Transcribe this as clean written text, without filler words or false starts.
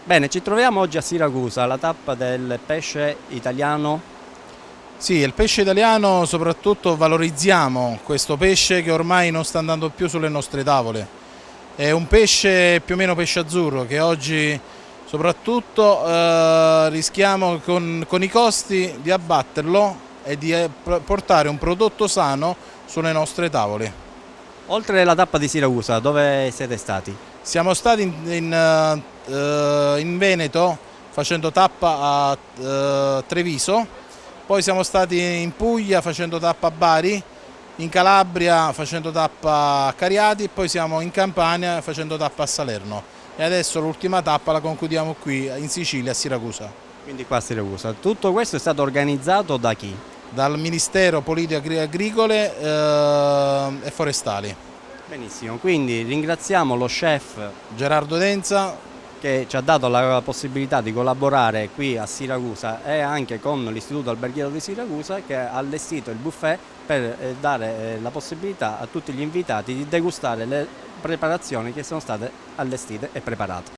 Bene, ci troviamo oggi a Siracusa, alla tappa del pesce italiano. Sì, il pesce italiano soprattutto valorizziamo questo pesce che ormai non sta andando più sulle nostre tavole. È un pesce più o meno pesce azzurro che oggi soprattutto rischiamo con i costi di abbatterlo e di portare un prodotto sano sulle nostre tavole. Oltre alla tappa di Siracusa, dove siete stati? Siamo stati in Veneto facendo tappa a Treviso, poi siamo stati in Puglia facendo tappa a Bari, in Calabria facendo tappa a Cariati e poi siamo in Campania facendo tappa a Salerno. E adesso l'ultima tappa la concludiamo qui in Sicilia, a Siracusa, Quindi qua a Siracusa. Tutto questo è stato organizzato da chi? dal Ministero Politiche Agricole e Forestali. Benissimo, quindi ringraziamo lo chef Gerardo Denza. che ci ha dato la possibilità di collaborare qui a Siracusa e anche con l'Istituto Alberghiero di Siracusa, che ha allestito il buffet per dare la possibilità a tutti gli invitati di degustare le preparazioni che sono state allestite e preparate.